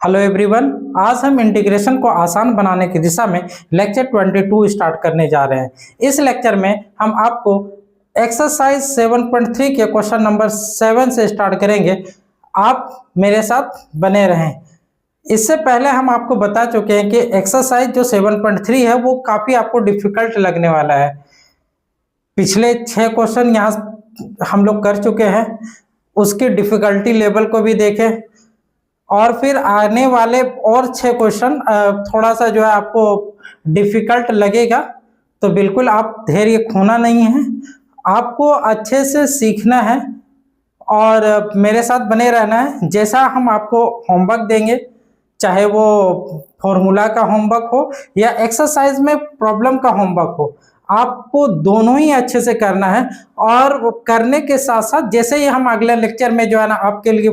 Hello everyone, आज हम integration को आसान बनाने की दिशा में लेक्चर 22 स्टार्ट करने जा रहे हैं। इस लेक्चर में हम आपको एक्सरसाइज 7.3 के क्वेश्चन नंबर 7 से स्टार्ट करेंगे। आप मेरे साथ बने रहें। इससे पहले हम आपको बता चुके हैं कि एक्सरसाइज जो 7.3 है वो काफ़ी आपको डिफिकल्ट लगने वाला है। पिछले 6 क्वेश्चन यहाँ हम लोग कर चुके हैं, उसकी डिफिकल्टी लेवल को भी देखें और फिर आने वाले और 6 क्वेश्चन थोड़ा सा जो है आपको डिफिकल्ट लगेगा, तो बिल्कुल आप धैर्य खोना नहीं है, आपको अच्छे से सीखना है और मेरे साथ बने रहना है। जैसा हम आपको होमवर्क देंगे, चाहे वो फॉर्मूला का होमवर्क हो या एक्सरसाइज में प्रॉब्लम का होमवर्क हो, आपको दोनों ही अच्छे से करना है। और करने के साथ साथ जैसे ही हम अगले लेक्चर में जो है ना आपके लिए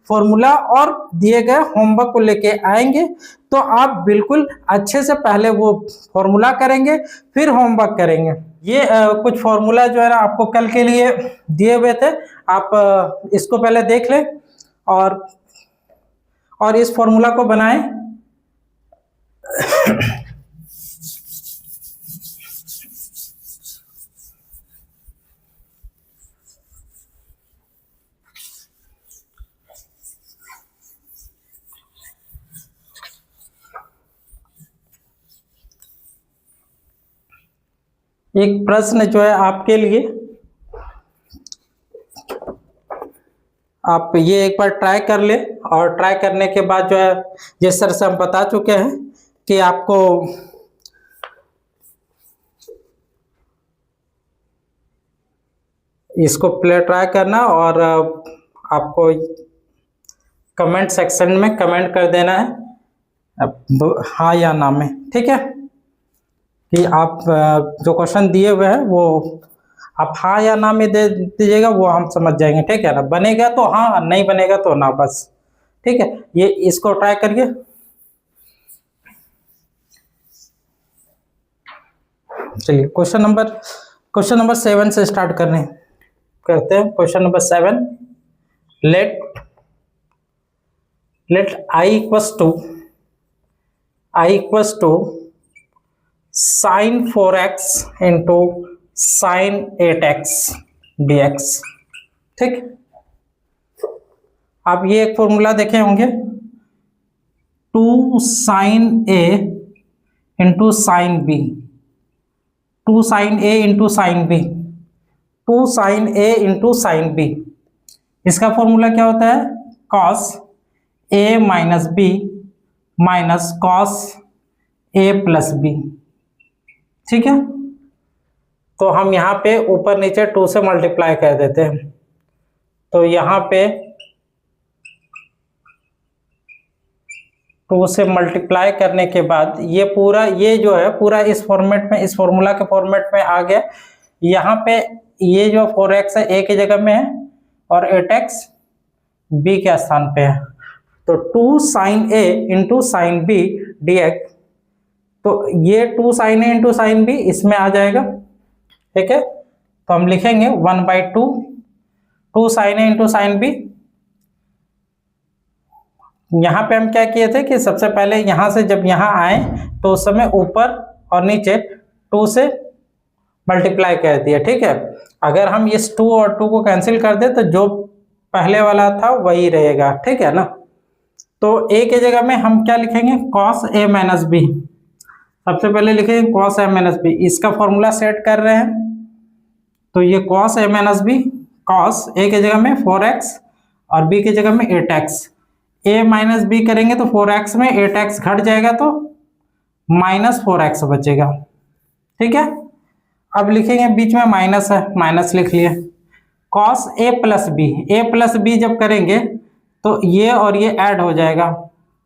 फॉर्मूला और दिए गए होमवर्क को लेके आएंगे, तो आप बिल्कुल अच्छे से पहले वो फॉर्मूला करेंगे, फिर होमवर्क करेंगे। ये कुछ फॉर्मूला जो है ना आपको कल के लिए दिए हुए थे, आप इसको पहले देख लें और इस फॉर्मूला को बनाएं। एक प्रश्न जो है आपके लिए, आप ये एक बार ट्राई कर ले और ट्राई करने के बाद जो है जिस तरह से हम बता चुके हैं कि आपको इसको प्ले ट्राई करना और आपको कमेंट सेक्शन में कमेंट कर देना है हाँ या ना में, ठीक है, कि आप जो क्वेश्चन दिए हुए हैं वो आप हाँ या ना में दे दीजिएगा, वो हम समझ जाएंगे, ठीक है ना। बनेगा तो हाँ, नहीं बनेगा तो ना, बस ठीक है। ये इसको ट्राई करिए। चलिए क्वेश्चन नंबर 7 से स्टार्ट करते हैं। Question number 7, let I equals to sin 4x into sin 8x dx, ठीक। आप ये एक फॉर्मूला देखे होंगे, 2 sin a into sine B, 2 sin a into sine B, 2 sin a into sine B. इसका फॉर्मूला क्या होता है? cos a minus B minus cos a plus B, ठीक है। तो हम यहाँ पे ऊपर नीचे 2 से मल्टीप्लाई कर देते हैं, तो यहाँ पे 2 से मल्टीप्लाई करने के बाद ये पूरा, ये जो है पूरा इस फॉर्मेट में, इस फॉर्मूला के फॉर्मेट में आ गया। यहाँ पे ये जो 4x है a की जगह में है और 8x b के स्थान पे है, तो 2 sin a into sine B dx, तो ये 2 sin a into sine B इसमें आ जाएगा, ठीक है। तो हम लिखेंगे 1/2 2 sin a into sine B. यहाँ पे हम क्या किए थे कि सबसे पहले यहाँ से जब यहाँ आए तो उस समय ऊपर और नीचे 2 से मल्टीप्लाई कर दिया, ठीक है। अगर हम इस 2 और 2 को कैंसिल कर दे तो जो पहले वाला था वही रहेगा, ठीक है ना। तो a की जगह में हम क्या लिखेंगे? cos a minus B. सबसे पहले लिखेंगे cos a माइनस बी, इसका फॉर्मूला सेट कर रहे हैं, तो ये cos a minus B, cos a की जगह में 4x और b की जगह में 8x, a माइनस बी करेंगे तो 4x में 8x घट जाएगा तो माइनस 4x बचेगा, ठीक है। अब लिखेंगे, बीच में माइनस है, माइनस लिख लिए। cos a प्लस बी जब करेंगे तो ये और ये ऐड हो जाएगा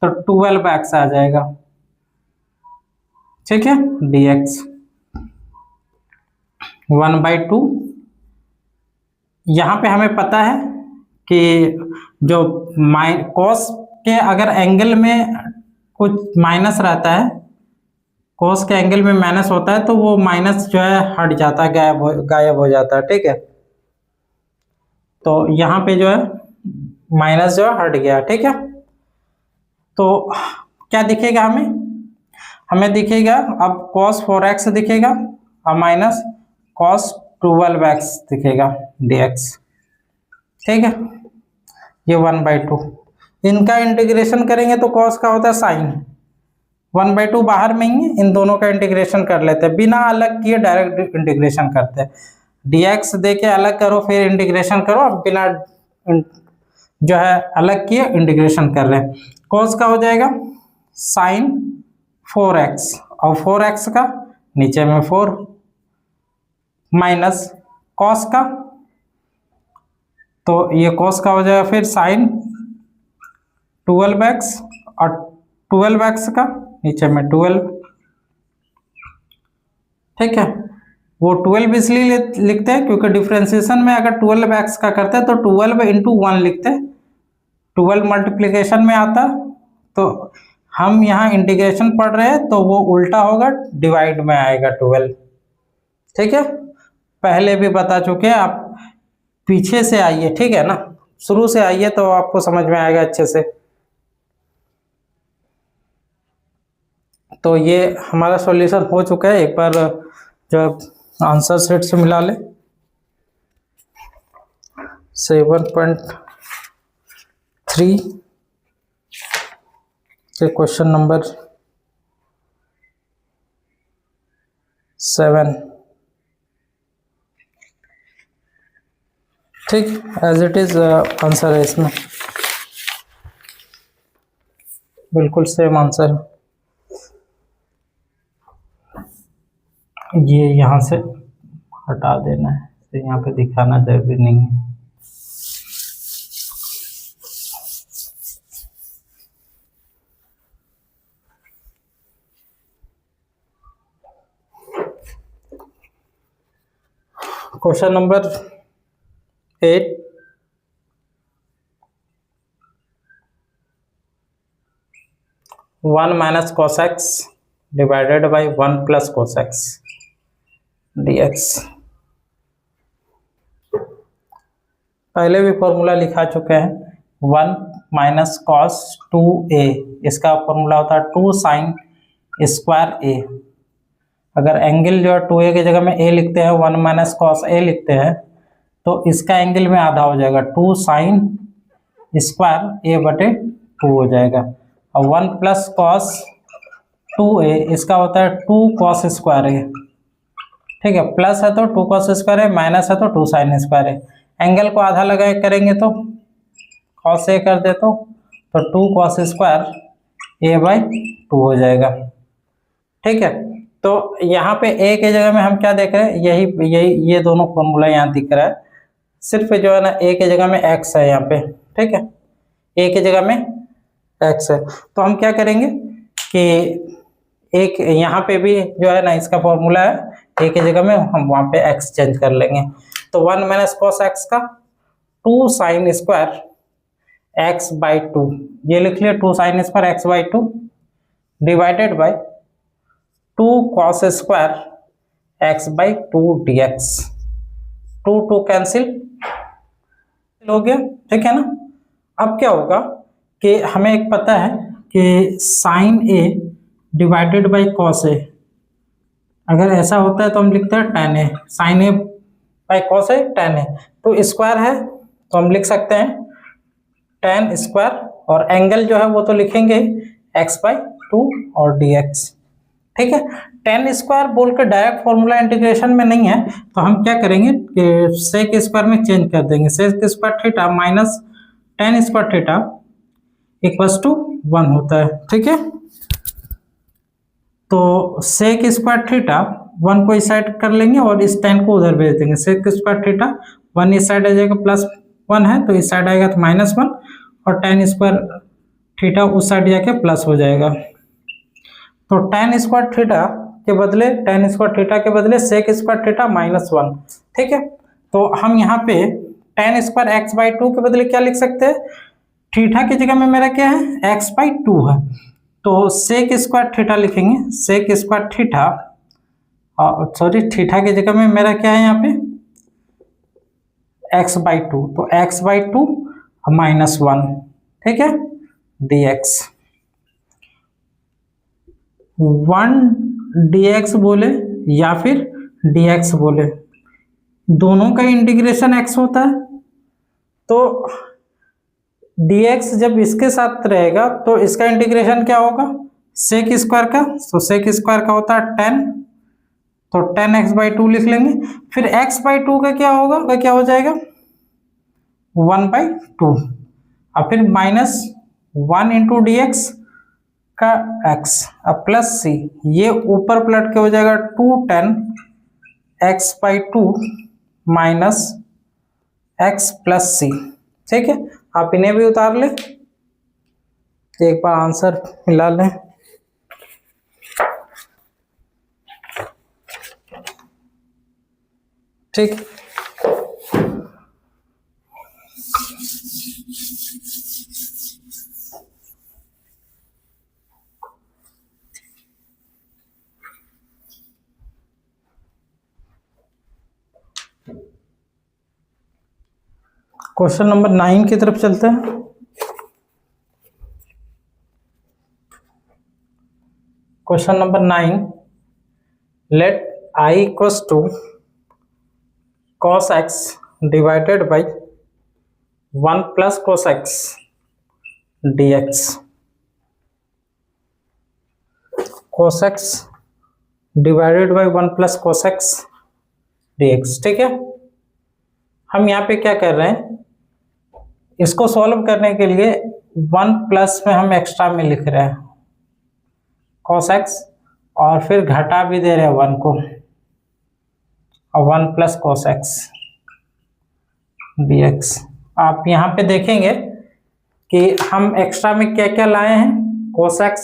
तो 12x आ जाएगा, ठीक है, dx 1/2। यहाँ पे हमें पता है कि जो cos के अगर एंगल में कुछ माइनस रहता है, cos के एंगल में माइनस होता है, तो वो माइनस जो है हट जाता है, गायब हो जाता है, ठीक है। तो यहाँ पे जो है माइनस जो है हट गया, ठीक है। तो क्या दिखेगा हमें दिखेगा अब cos 4x दिखेगा और माइनस cos 12x दिखेगा dx। ठीक है, ये 1/2। इनका इंटीग्रेशन करेंगे तो cos का होता है साइन, 1/2 बाहर में ही, इन दोनों का इंटीग्रेशन कर लेते हैं, बिना अलग किए डायरेक्ट इंटीग्रेशन करते हैं। dx दे के अलग करो फिर इंटीग्रेशन करो, अब बिना जो है अलग किए इंटीग्रेशन कर रहे हैं। cos का हो जाएगा साइन 4x और 4x का नीचे में 4 माइनस cos का, तो ये cos का हो जाएगा फिर साइन 12x और 12x का नीचे में 12। ठीक है, वो 12 इसलिए लिखते हैं क्योंकि डिफरेंशिएशन में अगर 12x का करते हैं तो 12 इंटू 1 लिखते हैं, 12 मल्टीप्लिकेशन में आता, तो हम यहाँ इंटीग्रेशन पढ़ रहे हैं तो वो उल्टा होगा, डिवाइड में आएगा 12। ठीक है, पहले भी बता चुके हैं, आप पीछे से आइए, ठीक है ना, शुरू से आइए तो आपको समझ में आएगा अच्छे से। तो ये हमारा सॉल्यूशन हो चुका है, एक बार जो आंसर सेट से मिला ले। 7.3 के क्वेश्चन नंबर 7। ठीक, एज इट इज आंसर है इसमें, बिल्कुल सेम आंसर। ये यहाँ से हटा देना है, तो यहाँ पे दिखाना जरूरी नहीं है। Question number 8, one minus cos x divided by 1 plus cos x dx। पहले भी फॉर्मूला लिखा चुके हैं, 1 माइनस cos 2a, इसका फॉर्मूला होता है 2 साइन स्क्वायर a। अगर एंगल जो है 2a की जगह में a लिखते हैं, 1 माइनस cos a लिखते हैं, तो इसका एंगल में आधा हो जाएगा, 2 साइन स्क्वायर a बटे 2 हो जाएगा। और 1 प्लस cos 2a, इसका होता है 2 cos स्क्वायर a। ठीक है, प्लस है तो 2 cos स्क्वायर है, माइनस है तो 2 साइन स्क्वायर है। एंगल को आधा लगा करेंगे तो cos a कर दे तो 2 cos स्क्वायर a बाई 2 हो जाएगा। ठीक है, तो यहाँ पे a के जगह में हम क्या देख रहे हैं, यही ये दोनों फॉर्मूला यहाँ दिख रहा है, सिर्फ जो है ना a के जगह में x है यहाँ पे। ठीक है, a के जगह में x है, तो हम क्या करेंगे कि एक यहाँ पे भी जो है ना इसका फॉर्मूला है, a की जगह में हम वहाँ पे x चेंज कर लेंगे। तो 1 माइनस cos x का 2 साइन स्क्वायर x बाई 2, ये लिख लिया, 2 sine square x by 2 divided by 2 cos square x by 2 dx। 2 cancel हो गया। ठीक है ना, अब क्या होगा कि हमें एक पता है कि sine a divided by cos a, अगर ऐसा होता है तो हम लिखते हैं tan a, sine a by cos a tan a, तो स्क्वायर है तो हम लिख सकते हैं tan स्क्वायर, और एंगल जो है वो तो लिखेंगे x बाई 2 और dx। ठीक है, tan स्क्वायर बोल के डायरेक्ट फॉर्मूला इंटीग्रेशन में नहीं है, तो हम क्या करेंगे कि सेक स्क्वायर में चेंज कर देंगे, sec square theta minus tan square theta equals to 1 होता है। ठीक है, तो सेक स्क्वायर थीटा 1 को इस साइड कर लेंगे और इस tan को उधर भेज देंगे, सेक स्क्वायर थीटा 1 इस साइड आ जाएगा, प्लस 1 है तो इस साइड आएगा तो -1, और tan स्क्वायर थीटा उस साइड जाके प्लस हो जाएगा। तो tan स्क्वायर थीटा के बदले सेक स्क्वायर थीटा -1। ठीक है, तो हम यहाँ पे tan स्क्वायर x बाई 2 के बदले क्या लिख सकते हैं, थीटा की जगह में मेरा क्या है x बाई 2 है, तो सेक स्क्वायर थीटा लिखेंगे, sec square theta, sorry theta की जगह में मेरा क्या है यहाँ पे x बाई 2, तो x बाई 2 -1। ठीक है, dx। 1 dx बोले या फिर dx बोले, दोनों का इंटीग्रेशन x होता है। तो dx जब इसके साथ रहेगा तो इसका इंटीग्रेशन क्या होगा, सेक स्क्वायर का। तो सेक स्क्वायर का होता है 10, तो 10x/2 लिख लेंगे। फिर x/2 का क्या होगा, का क्या हो जाएगा 1/2, और फिर -1 इंटू dx का x, अब प्लस c, ये ऊपर पलट के हो जाएगा 210x/2 minus x plus c। ठीक है, आप इन्हें भी उतार लें, एक बार आंसर मिला लें। ठीक, क्वेश्चन नंबर 9 की तरफ चलते हैं। Question number 9, let I equals to cos x divided by 1 plus cos x dx। cos x divided by 1 plus cos x dx। ठीक है, हम यहाँ पे क्या कर रहे हैं, इसको सॉल्व करने के लिए 1 प्लस में हम एक्स्ट्रा में लिख रहे हैं cos x, और फिर घटा भी दे रहे हैं 1 को, और 1 प्लस cos x dx। आप यहाँ पे देखेंगे कि हम एक्स्ट्रा में क्या क्या लाए हैं, cos x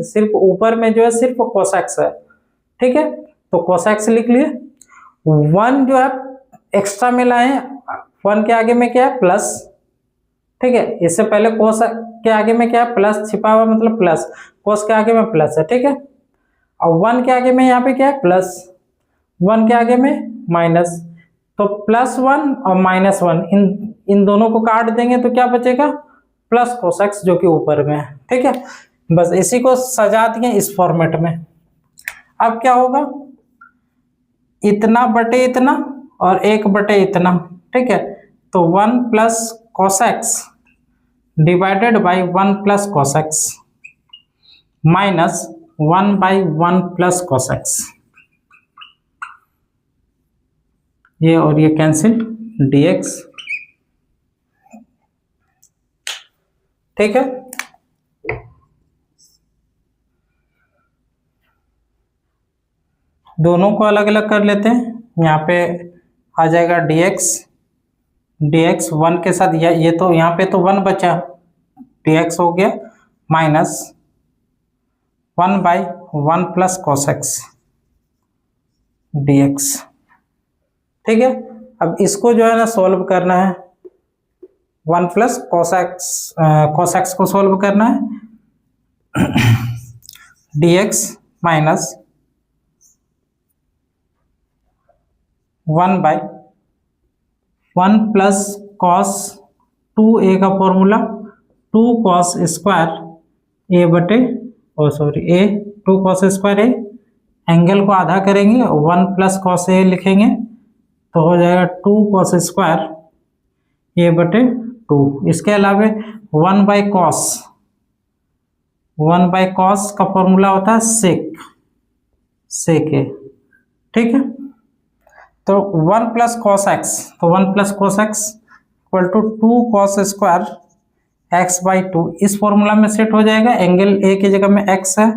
सिर्फ ऊपर में जो है सिर्फ cos x है। ठीक है, तो cos x लिख लिए। 1 जो है एक्स्ट्रा में लाए हैं, 1 के आगे में क्या है प्लस। ठीक है, इससे पहले cos के आगे में क्या है प्लस, छिपा हुआ मतलब प्लस, cos के आगे में प्लस है। ठीक है, और 1 के आगे में यहाँ पे क्या है प्लस, 1 के आगे में माइनस, तो +1 और -1 इन दोनों को काट देंगे तो क्या बचेगा, प्लस cos x जो कि ऊपर में है। ठीक है, बस इसी को सजा दिए इस फॉर्मेट में। अब क्या होगा, इतना बटे इतना और 1 बटे इतना। ठीक है, तो 1 plus cos x divided by 1 plus cos x minus 1/1 plus cos x, ये और ये कैंसिल dx। ठीक है, दोनों को अलग अलग कर लेते हैं। यहाँ पे आ जाएगा dx 1 के साथ, ये तो यहाँ पे तो 1 बचा, dx हो गया minus 1/1 plus cos x dx। ठीक है, अब इसको जो है ना सॉल्व करना है, 1 प्लस cos x को सॉल्व करना है। dx minus 1/1 plus cos 2a का फॉर्मूला 2 cos स्क्वायर a बटे a 2 cos square a, angle को आधा करेंगे 1 प्लस cos a लिखेंगे तो हो जाएगा 2 cos स्क्वायर a बटे 2। इसके अलावा 1/cos का फॉर्मूला होता है सेक a। ठीक है, तो 1 प्लस cos x, तो 1 plus cos x equal to 2 cos square x/2, इस फॉर्मूला में सेट हो जाएगा, एंगल a की जगह में x है।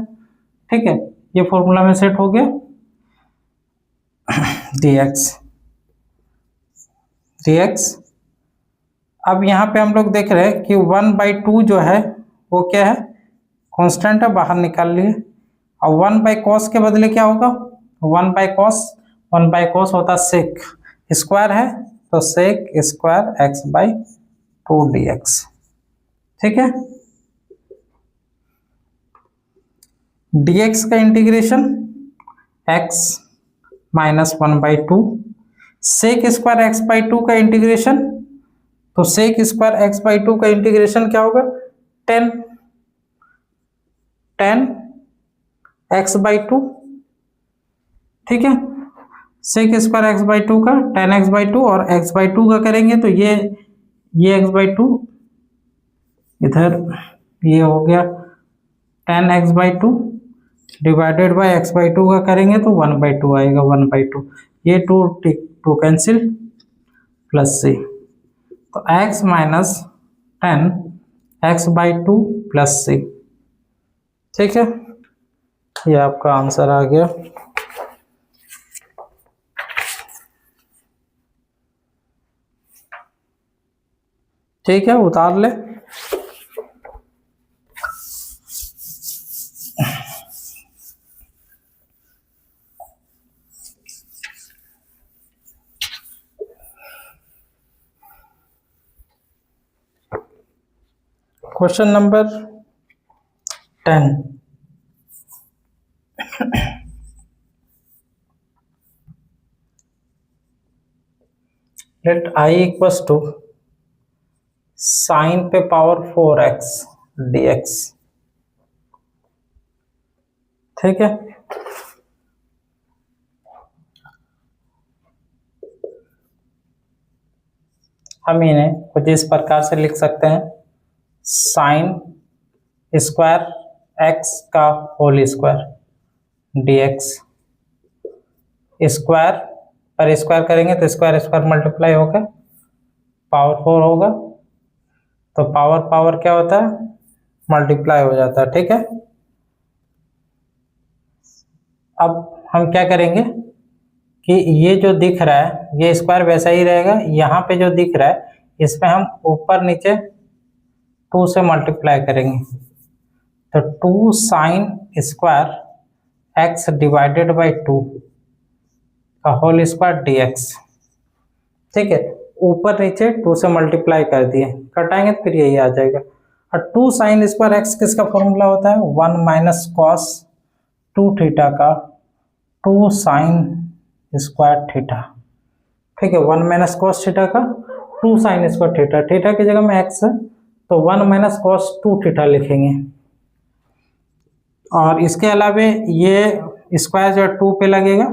ठीक है, ये फॉर्मूला में सेट हो गया dx। अब यहाँ पे हम लोग देख रहे हैं कि 1/2 जो है वो क्या है, कांस्टेंट है, बाहर निकाल लिए। और 1/cos के बदले क्या होगा, 1/cos होता सेक स्क्वायर है, तो सेक स्क्वायर x/2 dx। ठीक है, dx का integration x minus 1/2, sec square x/2 का इंटीग्रेशन, तो सेक स्क्वायर x/2 का इंटीग्रेशन क्या होगा, 10 x/2, ठीक है। sec स्क्वायर x/2 का tan x/2 और x/2 का करेंगे तो ये x/2 इधर ये हो गया tan x/2 divided by x/2 का करेंगे तो 1/2 आएगा, 1/2। ये 2 कैंसिल प्लस c, तो x minus 10 x/2 plus c, ठीक है। ये आपका आंसर आ गया। ठीक है, उतार ले। Question number 10, let I equals to sine पे पावर 4x dx, ठीक है। हम इन्हें कुछ इस प्रकार से लिख सकते हैं, साइन स्क्वायर x का होल स्क्वायर dx, स्क्वायर पर स्क्वायर करेंगे तो स्क्वायर स्क्वायर मल्टीप्लाई होकर पावर 4 होगा, तो पावर पावर क्या होता है, मल्टीप्लाई हो जाता है, ठीक है। अब हम क्या करेंगे कि ये जो दिख रहा है ये स्क्वायर वैसा ही रहेगा, यहाँ पे जो दिख रहा है इसमें हम ऊपर नीचे 2 से मल्टीप्लाई करेंगे, तो 2 sine square x divided by 2 का होल स्क्वायर dx, ठीक है। ऊपर नीचे 2 से मल्टीप्लाई कर दिए, कटाएंगे तो फिर यही आ जाएगा। और 2 साइन स्क्वायर x किसका फॉर्मूला होता है, 1 माइनस कॉस 2 थीटा का 2 साइन स्क्वायर थीटा, ठीक है। 1 माइनस कॉस थीटा का 2 साइन स्क्वायर थीटा, थीटा की जगह में x है तो 1 माइनस कॉस 2 थीटा लिखेंगे। और इसके अलावा ये स्क्वायर जो 2 पे लगेगा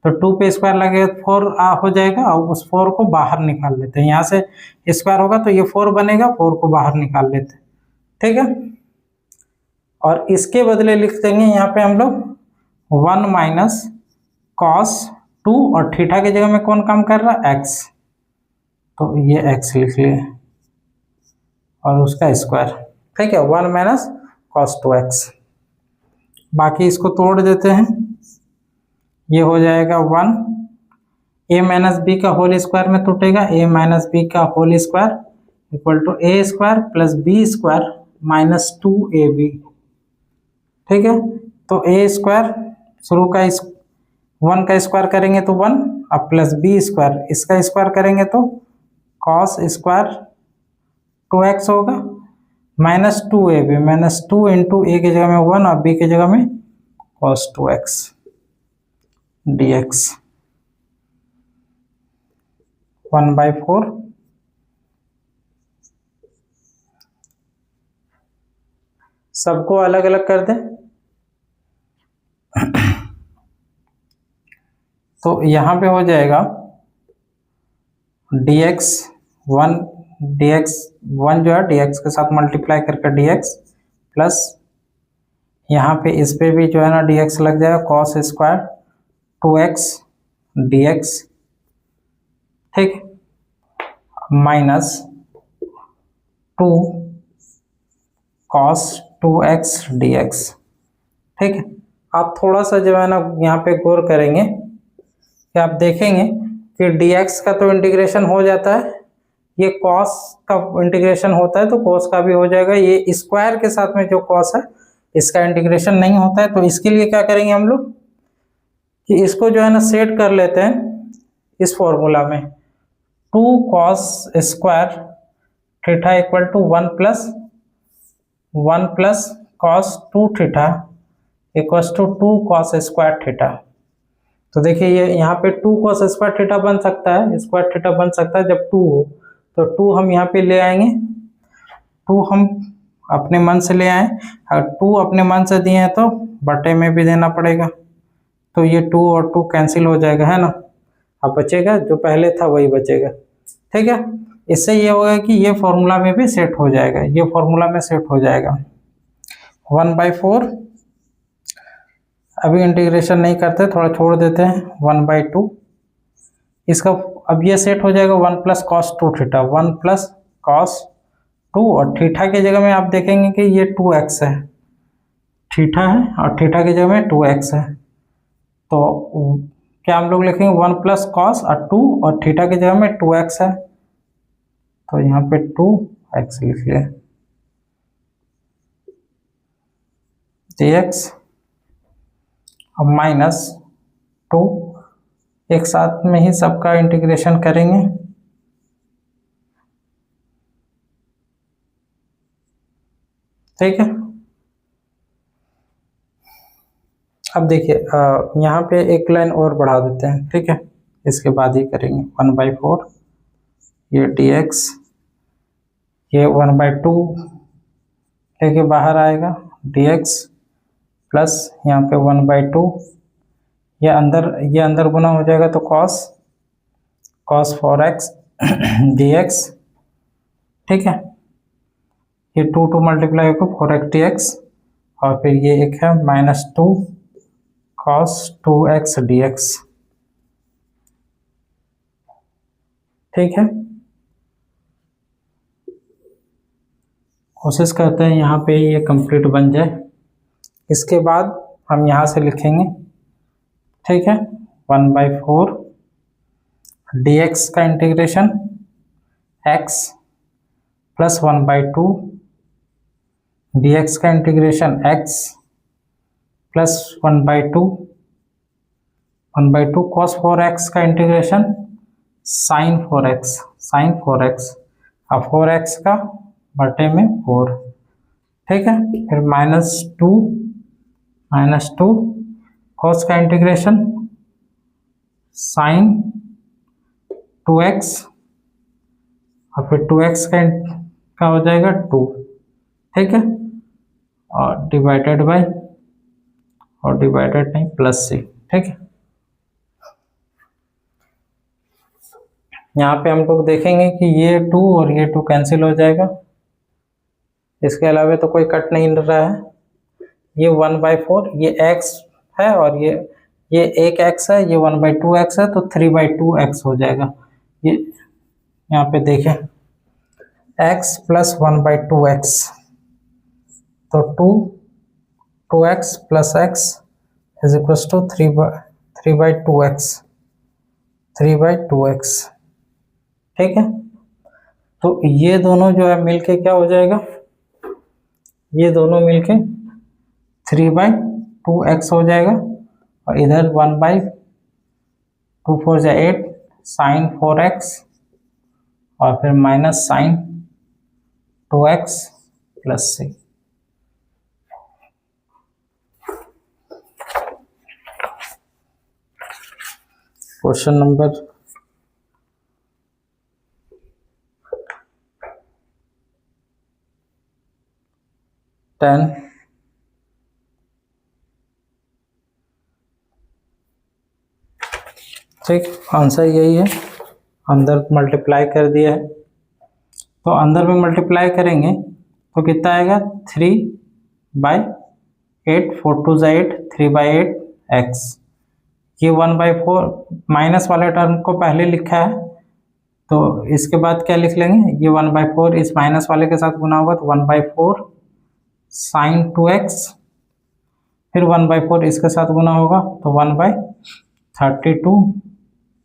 तो 2 पे स्क्वायर लगेगा 4 हो जाएगा, और उस 4 को बाहर निकाल लेते हैं। यहाँ से स्क्वायर होगा तो ये 4 बनेगा, 4 को बाहर निकाल लेते हैं, ठीक है। और इसके बदले लिख देंगे यहाँ पे हम लोग 1 माइनस कॉस 2 और थीटा की जगह में कौन काम कर रहा है, x, तो ये x लिख लिए और उसका स्क्वायर, ठीक है। 1 माइनस कॉस 2x, बाकी इसको तोड़ देते हैं, ये हो जाएगा 1, a माइनस बी का होल स्क्वायर में टूटेगा, a माइनस बी का whole square equal to a square plus B square minus 2ab, ठीक है। तो a स्क्वायर शुरू का 1 का स्क्वायर करेंगे तो 1, अब प्लस बी स्क्वायर इसका स्क्वायर करेंगे तो कॉस स्क्वायर 2x होगा माइनस 2ab, माइनस 2 इंटू ए की जगह में 1 और बी की जगह में cos 2x dx, 1/4। सबको अलग अलग कर दें तो यहाँ पे हो जाएगा dx 1 जो है dx के साथ मल्टीप्लाई करके dx प्लस यहाँ पे इस पे भी जो है ना dx लग जाएगा cos स्क्वायर 2x dx, ठीक, माइनस 2 cos 2x dx, ठीक है। आप थोड़ा सा जो है ना यहाँ पे गौर करेंगे कि आप देखेंगे कि dx का तो इंटीग्रेशन हो जाता है, ये cos का इंटीग्रेशन होता है तो cos का भी हो जाएगा, ये स्क्वायर के साथ में जो cos है इसका इंटीग्रेशन नहीं होता है। तो इसके लिए क्या करेंगे हम लोग कि इसको जो है ना सेट कर लेते हैं इस फॉर्मूला में, 2 cos square theta equal to 1 plus cos 2 theta equal to 2 cos square theta. तो देखिए ये यहाँ पे 2 cos स्क्वायर थीटा बन सकता है, स्क्वायर थीटा बन सकता है जब 2 हो, तो 2 हम यहाँ पे ले आएंगे, 2 हम अपने मन से ले आए, अगर 2 अपने मन से दिए हैं तो बटे में भी देना पड़ेगा, तो ये 2 और 2 कैंसिल हो जाएगा, है ना। अब बचेगा जो पहले था वही बचेगा, ठीक है। इससे ये होगा कि ये फॉर्मूला में भी सेट हो जाएगा, ये फॉर्मूला में सेट हो जाएगा 1/4। अभी इंटीग्रेशन नहीं करते, थोड़ा छोड़ देते हैं, 1/2 इसका। अब ये सेट हो जाएगा 1 + cos 2 थीटा, 1 + cos 2, और थीटा की जगह में आप देखेंगे कि ये 2x है, थीटा है और थीटा की जगह में 2x है, तो क्या हम लोग लिखेंगे 1 + cos और 2 और थीटा की जगह में 2x है, तो यहाँ पे 2x लिख लिया dx, अब -2 एक साथ में ही सबका इंटीग्रेशन करेंगे, ठीक है। अब देखिए यहाँ पे एक लाइन और बढ़ा देते हैं, ठीक है, इसके बाद ही करेंगे 1/4, ये dx, ये 1/2 लेके बाहर आएगा dx प्लस यहाँ पे 1/2, ये अंदर गुना हो जाएगा तो cos 4x dx, ठीक है। ये 2 मल्टीप्लाई होकर 4x dx, और फिर ये एक है -2 cos 2x dx, ठीक है। कोशिश करते हैं यहाँ पे ये कंप्लीट बन जाए, इसके बाद हम यहाँ से लिखेंगे, ठीक है, 1/4 dx का इंटीग्रेशन x प्लस 1/2 dx का integration x plus 1/2 cos 4x का इंटीग्रेशन sin 4x, अब 4x का बटे में 4, ठीक है। फिर -2 cos का इंटीग्रेशन sin 2x, और फिर 2x का हो जाएगा 2, ठीक है, और डिवाइडेड नहीं प्लस c, ठीक है। यहाँ पे हम लोग देखेंगे कि ये 2 और ये 2 कैंसिल हो जाएगा, इसके अलावा तो कोई कट नहीं रहा है। ये 1/4 ये x है और ये एक x है, ये 1/2x है, तो 3/2x हो जाएगा। ये यहाँ पे देखें x प्लस 1/2x, तो 2x plus x is equal to 3/2x, ठीक है। तो ये दोनों जो है मिलके क्या हो जाएगा, ये दोनों मिलके 3/2x हो जाएगा, और इधर 1/2 4 जा 8 sin 4x, और फिर minus sin 2x plus c। Question number 10, ठीक, आंसर यही है, अंदर मल्टीप्लाई कर दिया है, तो अंदर में मल्टीप्लाई करेंगे तो कितना आएगा 3/8, 4 2 8, 3/8x, ये 1/4 माइनस वाले टर्म को पहले लिखा है, तो इसके बाद क्या लिख लेंगे, ये 1/4 इस माइनस वाले के साथ गुना होगा, तो 1/4 sin 2x, फिर 1/4 इसके साथ गुना होगा, तो 1/32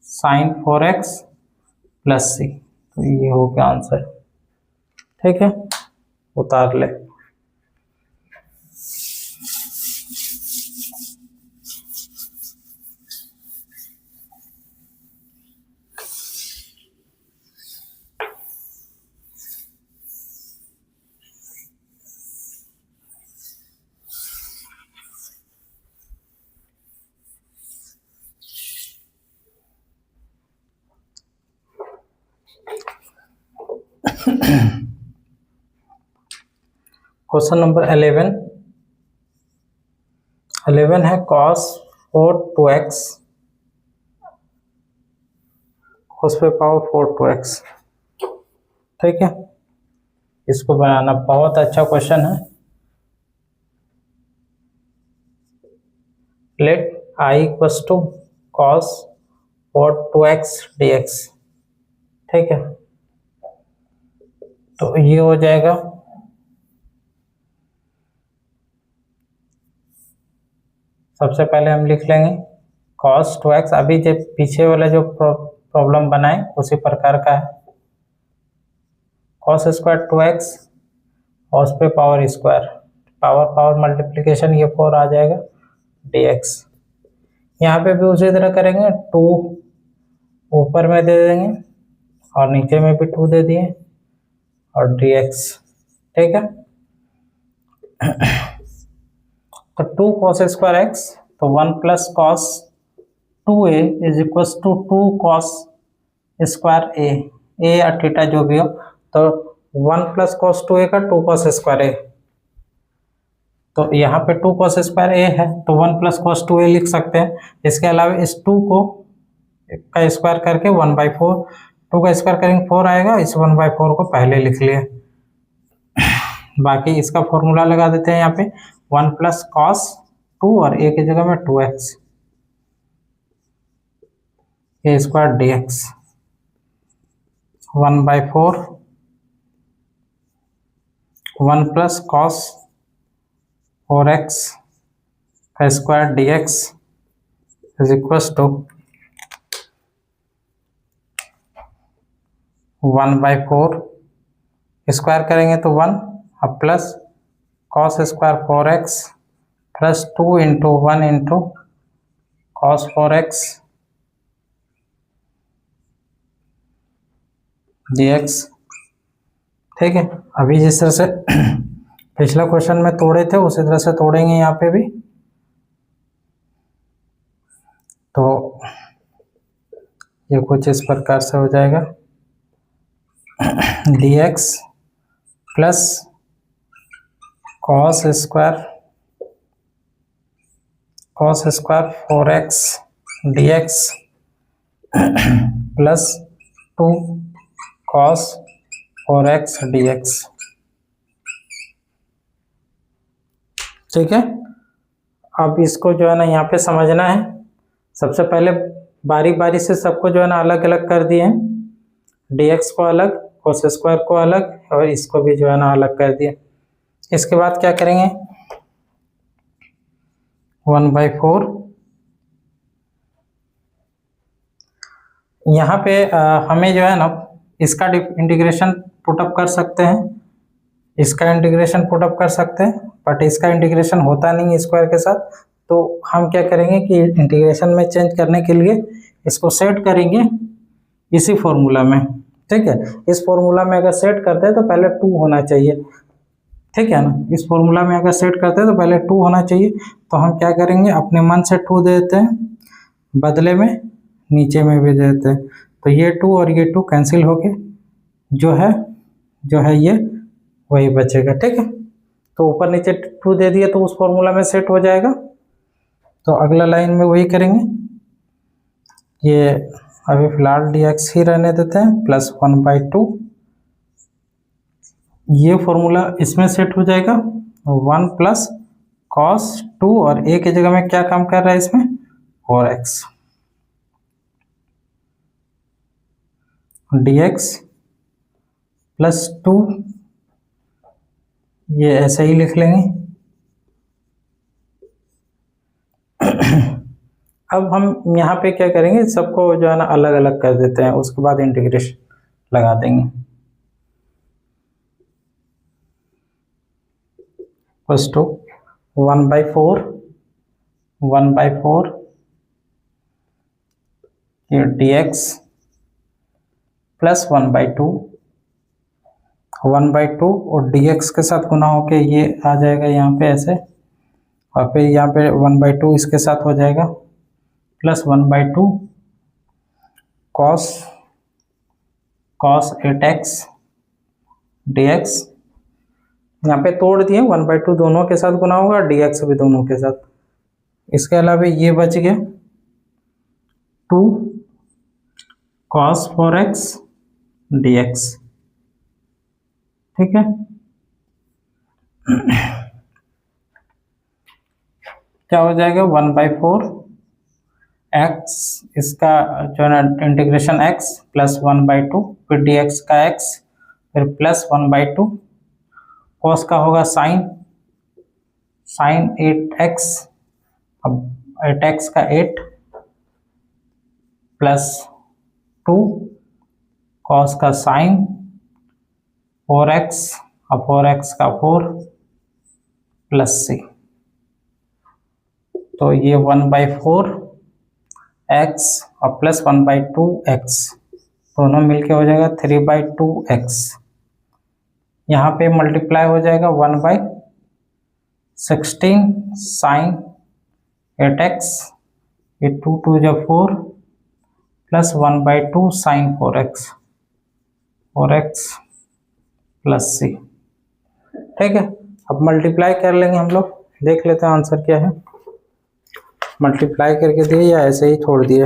sin 4x प्लस c, तो ये हो गया आंसर, ठीक है, उतार ले। क्वेश्चन नंबर 11 है cos 4 2x cos पे पावर 4 2x। ठीक है, इसको बनाना बहुत अच्छा क्वेश्चन है। Let I equals to cos 4 2x dx। ठीक है, तो ये हो जाएगा सबसे पहले हम लिख लेंगे cos 2x। अभी जो पीछे वाला जो प्रॉब्लम बनाए उसी प्रकार का है। cos स्क्वायर 2x cos पे power square, power power multiplication, ये 4 आ जाएगा dx। यहाँ पे भी उसी तरह करेंगे, 2 ऊपर में दे देंगे और नीचे में भी 2 दे दिए और dx। ठीक है, तो 2 cos स्क्वायर x, तो 1 plus cos 2a is equal to 2 cos square a या थीटा जो भी हो, तो 1 प्लस कॉस 2a का 2 cos स्क्वायर a। तो यहाँ पे 2 cos स्क्वायर a है तो 1 प्लस कॉस 2a लिख सकते हैं। इसके अलावा इस 2 को का स्क्वायर करके 1/4, 2 का स्क्वायर करेंगे 4 आएगा, इस 1/4 को पहले लिख लिए। बाकी इसका फॉर्मूला लगा देते हैं यहाँ पे 1 प्लस कॉस 2 और a की जगह में 2x a square dx 1/4 1 plus cos 4x का square dx is equal to 1/4 square करेंगे तो 1 अब plus cos square 4x plus 2 into 1 into cos 4x dx। ठीक है, अभी जिस तरह से पिछला क्वेश्चन में तोड़े थे उसी तरह से तोड़ेंगे यहाँ पे भी। तो ये कुछ इस प्रकार से हो जाएगा dx plus cos square 4x dx plus 2 cos 4x dx। ठीक है, अब इसको जो है ना यहाँ पे समझना है। सबसे पहले बारी बारी से सबको जो है ना अलग अलग कर दिए हैं, dx को अलग, cos स्क्वायर को अलग और इसको भी जो है ना अलग कर दिए। इसके बाद क्या करेंगे 1/4 यहाँ पे हमें जो है ना इसका इंटीग्रेशन पुटअप कर सकते हैं, इसका इंटीग्रेशन पुटअप कर सकते हैं, बट इसका इंटीग्रेशन होता नहीं स्क्वायर के साथ। तो हम क्या करेंगे कि इंटीग्रेशन में चेंज करने के लिए इसको सेट करेंगे इसी फॉर्मूला में। ठीक है, इस फॉर्मूला में अगर सेट करते हैं तो पहले 2 होना चाहिए। ठीक है ना, इस फॉर्मूला में अगर सेट करते हैं तो पहले 2 होना चाहिए। तो हम क्या करेंगे अपने मन से 2 दे देते हैं, बदले में नीचे में भी दे देते हैं। तो ये 2 और ये 2 कैंसिल होके जो है ये वही बचेगा। ठीक है, तो ऊपर नीचे 2 दे दिए तो उस फॉर्मूला में सेट हो जाएगा। तो अगला लाइन में वही करेंगे, ये अभी फिलहाल dx ही रहने देते हैं प्लस 1/2, ये फॉर्मूला इसमें सेट हो जाएगा। 1 प्लस कॉस 2 और a की जगह में क्या काम कर रहा है इसमें 4x dx प्लस 2, ये ऐसे ही लिख लेंगे। अब हम यहाँ पे क्या करेंगे, सबको जो है ना अलग अलग कर देते हैं, उसके बाद इंटीग्रेशन लगा देंगे। फर्स्ट टू 1/4 ये dx प्लस 1/2 और dx के साथ गुना होके ये आ जाएगा यहाँ पे ऐसे, और फिर यहाँ पे 1/2 इसके साथ हो जाएगा प्लस 1/2 cos 8x dx यहाँ पे तोड़ दिए, 1/2 दोनों के साथ गुना होगा, dx भी दोनों के साथ। इसके अलावा ये बच गया 2 cos 4x dx, ठीक है। क्या हो जाएगा 1/4 x, इसका जो है ना इंटीग्रेशन x प्लस 1/2, फिर dx का x, फिर प्लस 1/2, cos का होगा sin 8x, अब 8x का 8 प्लस 2 cos का sin 4x, अब 4x का 4 प्लस c, तो ये 1/4 x और प्लस 1/2 x दोनों मिलके हो जाएगा 3/2 x। यहाँ पे मल्टीप्लाई हो जाएगा 1/16 sin 8x, ये 2 2 जब 4 plus 1/2 sin 4x plus c, ठीक है। अब मल्टीप्लाई कर लेंगे हम लोग, देख लेते हैं आंसर क्या है। मल्टीप्लाई करके दिए या ऐसे ही छोड़ दिए।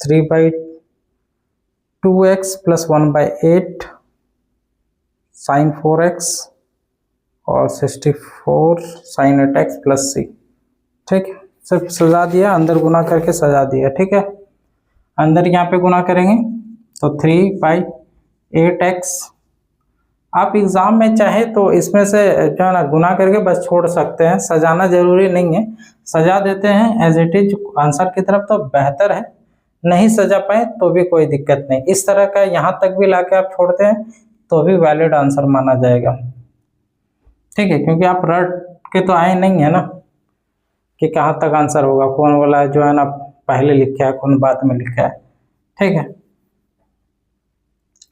3/2x प्लस 1/8 sin 4x और 64 sin 8x प्लस c, ठीक। सिर्फ सजा दिया, अंदर गुना करके सजा दिया, ठीक है। अंदर यहाँ पे गुना करेंगे तो 3/8x, आप एग्ज़ाम में चाहे तो इसमें से जो है ना गुना करके बस छोड़ सकते हैं, सजाना जरूरी नहीं है। सजा देते हैं एज इट इज आंसर की तरफ तो बेहतर है, नहीं सजा पाए तो भी कोई दिक्कत नहीं। इस तरह का यहाँ तक भी लाके आप छोड़ते हैं तो भी वैलिड आंसर माना जाएगा, ठीक है। क्योंकि आप रट के तो आए नहीं है ना कि कहाँ तक आंसर होगा, कौन वाला जो है ना पहले लिखा है, कौन बाद में लिखा है, ठीक है।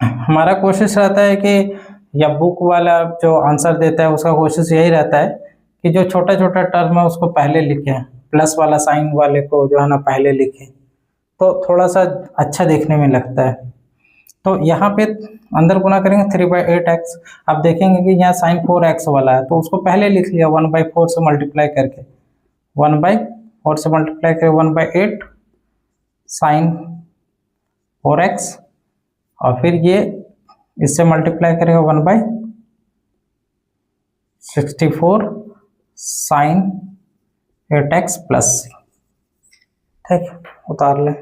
हमारा कोशिश रहता है कि या बुक वाला जो आंसर देता है उसका कोशिश यही रहता है कि जो छोटा छोटा टर्म है उसको पहले लिखें, प्लस वाला साइन वाले को जो है ना पहले लिखें, तो थोड़ा सा अच्छा देखने में लगता है। तो यहाँ पे अंदर गुना करेंगे 3/8x, आप देखेंगे कि यहाँ sin 4x वाला है तो उसको पहले लिख लिया 1/4 से मल्टीप्लाई करके, 1/4 से मल्टीप्लाई करके 1/8 sin 4x, और फिर ये इससे मल्टीप्लाई करेगा 1/64 sin 8x प्लस c, ठीक, उतार ले।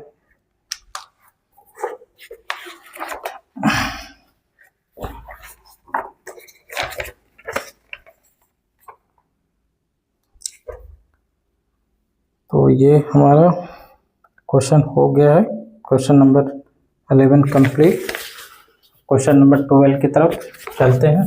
तो ये हमारा क्वेश्चन हो गया है, question number 11 complete. Question number 12 की तरफ चलते हैं।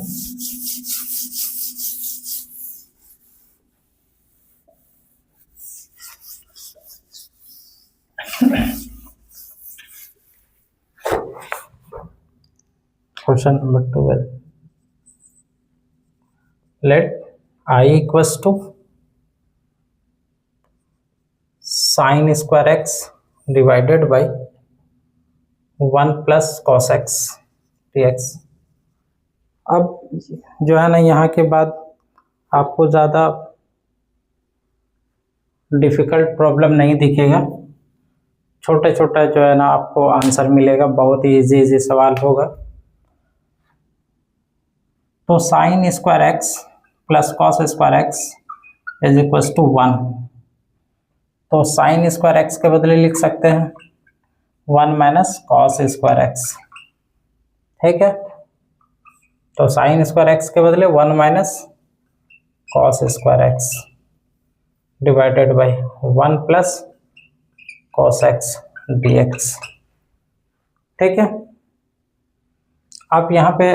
Question number 12, let I equals to sin square x divided by 1 plus cos x dx। अब जो है ना यहाँ के बाद आपको ज़्यादा डिफ़िकल्ट प्रॉब्लम नहीं दिखेगा, छोटा छोटा जो है ना आपको आंसर मिलेगा, बहुत ही इजी सवाल होगा। तो sin square x plus cos square x is equals to 1, तो sin स्क्वायर x के बदले लिख सकते हैं 1 माइनस cos स्क्वायर x, ठीक है। तो sin स्क्वायर x के बदले 1 minus cos square x divided by 1 plus cos x dx, ठीक है। अब यहाँ पे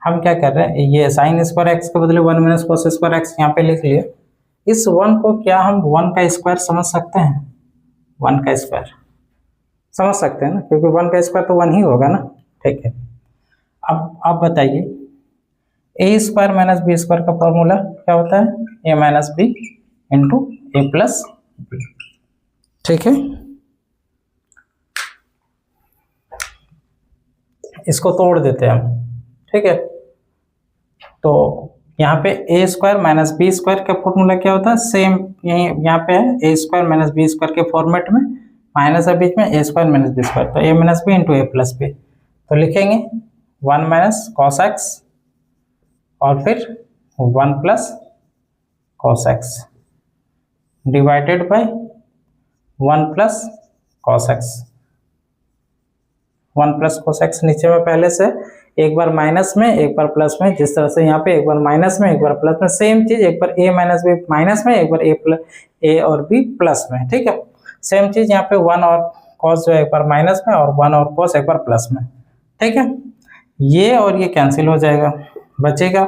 हम क्या कर रहे हैं, ये sin स्क्वायर x के बदले 1 माइनस cos स्क्वायर x यहाँ पे लिख लिए। इस 1 को क्या हम 1 का स्क्वायर समझ सकते हैं, 1 का स्क्वायर समझ सकते हैं ना, क्योंकि 1 का स्क्वायर तो 1 ही होगा ना, ठीक है। अब आप बताइए ए स्क्वायर माइनस बी स्क्वायर का फॉर्मूला क्या होता है, ए माइनस बी इंटू ए प्लस बी, ठीक है। इसको तोड़ देते हैं हम, ठीक है। तो यहाँ पे ए स्क्वायर माइनस बी स्क्वायर का फॉर्मूला क्या होता है, सेम यही यहाँ पे है, ए स्क्वायर माइनस बी स्क्वायर के फॉर्मेट में, माइनस है बीच में, ए स्क्वायर माइनस बी स्क्वायर, तो ए माइनस बी इंटू ए प्लस बी। तो लिखेंगे 1 माइनस कॉस एक्स और फिर 1 plus cos x divided by 1 plus cos x. 1 plus cos x नीचे में पहले से, एक बार माइनस में एक बार प्लस में, जिस तरह से यहाँ पे एक बार माइनस में एक बार प्लस में, सेम चीज एक बार ए माइनस बी माइनस में एक बार ए और बी प्लस में, ठीक है। सेम चीज यहाँ पे 1 और कॉस जो है एक बार माइनस में और 1 और कॉस एक बार प्लस में, ठीक है। ये और ये कैंसिल हो जाएगा, बचेगा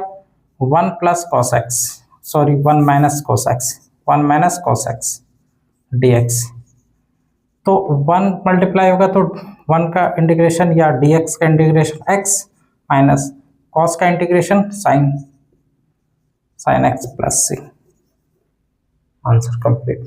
1 plus cos x, sorry 1 minus cos x, 1 minus cos x D x. तो 1 मल्टीप्लाई होगा तो 1 का इंटीग्रेशन या dx का इंटीग्रेशन x माइनस cos का integration sin x plus c। Answer complete.